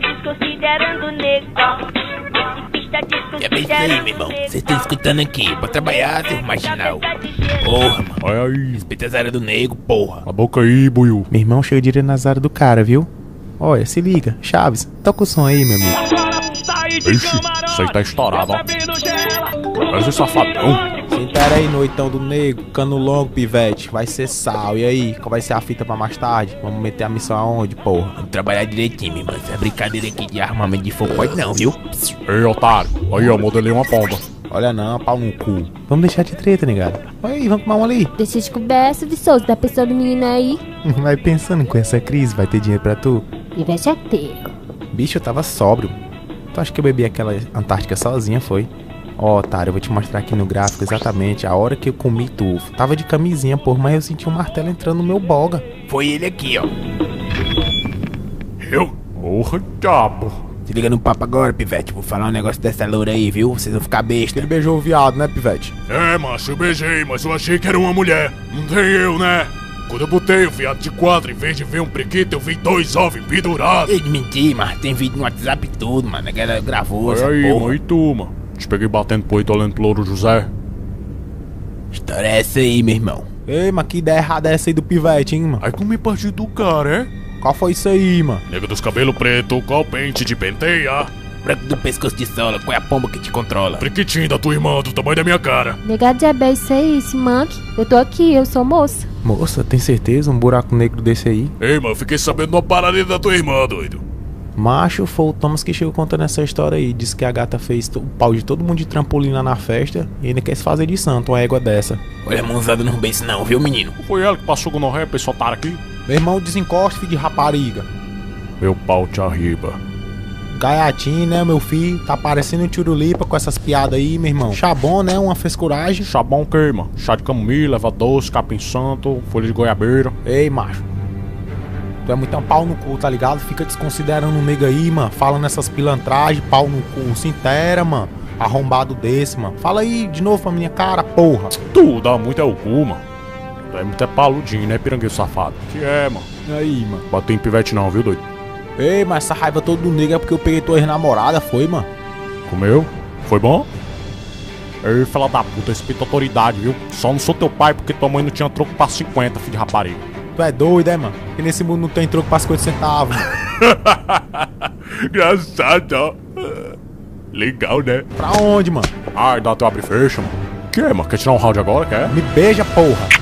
desconsiderando o nego. É bem isso aí, meu irmão. Vocês estão escutando aqui. Pra trabalhar, seu marginal. Porra, mano. Olha aí. Respeita as áreas do nego, porra. A boca aí, buiu. Meu irmão chega direto nas áreas do cara, viu? Olha, se liga. Chaves, toca o som aí, meu amigo. Ixi, isso aí tá estourado, ó. Mas esse safadão. Senta aí, noitão do nego, cano longo, pivete. Vai ser sal. E aí, qual vai ser a fita pra mais tarde? Vamos meter a missão aonde, porra? Vamos trabalhar direitinho, meu irmão. Essa brincadeira aqui de armamento de fogo pode não, viu? Ei, otário. Aí, ó, modelei uma pomba. Olha não, pau no cu. Vamos deixar de treta, negado. Olha aí, vamos tomar uma ali. Deixa de conversa, Viçoso, da pessoa do menino aí. Vai pensando com essa crise, vai ter dinheiro pra tu? Pivete é teco. Bicho, eu tava sóbrio. Tu acha que eu bebi aquela Antártica sozinha, foi? Ó, otário, eu vou te mostrar aqui no gráfico exatamente a hora que eu comi tufo. Tava de camisinha, porra, mas eu senti um martelo entrando no meu boga. Foi ele aqui, ó. Eu? Porra, diabo. Se liga no papo agora, pivete. Vou falar um negócio dessa loura aí, viu? Vocês vão ficar besta. Ele beijou o viado, né, pivete? É, macho, eu beijei, mas eu achei que era uma mulher. Não tem eu, né? Quando eu botei o viado de 4, em vez de ver um prequito, eu vi 2 ovos pendurados. Ei, de mentir, mas tem vídeo no WhatsApp e tudo, mano. A galera gravou essa Olha aí, porra. mano, e tu, mano? Te peguei batendo poito olhando pro Louro José. História é essa aí, meu irmão. Ei, mas que ideia errada é essa aí do pivete, hein, mano? Aí comi partido do cara, é? Qual foi isso aí, mano? Nega dos cabelos preto, qual pente de penteia? Branco do pescoço de sola, qual é a pomba que te controla? Prequitinho da tua irmã, do tamanho da minha cara. Negado de é isso aí, esse manque. Eu tô aqui, eu sou moça. Moça, tem certeza? Um buraco negro desse aí? Ei, mano, fiquei sabendo de uma parada da tua irmã, doido. Macho, foi o Thomas que chegou contando essa história aí. Disse que a gata fez o pau de todo mundo de trampolim lá na festa e ainda quer se fazer de santo, uma égua dessa. Olha, mãozada não bem isso não, viu, menino? Foi ela que passou com o ré pra esse otário aqui? Meu irmão, desencosta, filho de rapariga. Meu pau te arriba. Gaiatinho, né, meu filho? Tá parecendo um tirulipa com essas piadas aí, meu irmão. Chabon, né? Uma frescuragem. Chabão queima. Chá de camomila, erva doce, capim santo, folha de goiabeira. Ei, macho. Tu é muito um pau no cu, tá ligado? Fica desconsiderando o nego aí, mano. Falando essas pilantragens, pau no cu. Se intera, mano. Arrombado desse, mano. Fala aí de novo pra minha cara, porra. Tu dá muito é o cu, mano. Tu é muito é paludinho, né, pirangueiro safado? Que é, mano. E aí, mano? Bateu em pivete não, viu, doido? Ei, mas essa raiva toda do nego é porque eu peguei tua ex-namorada, foi, mano? Comeu? Foi bom? Ei, fala da puta, respeita a autoridade, viu? Só não sou teu pai porque tua mãe não tinha troco pra 50, filho de rapariga. Tu é doido, é, mano? Que nesse mundo não tem troco pra 50 centavos, mano. Engraçado, ó. Legal, né? Pra onde, mano? Ai, dá teu abre e fecha, mano. Que é, mano? Quer tirar um round agora, quer? Me beija, porra.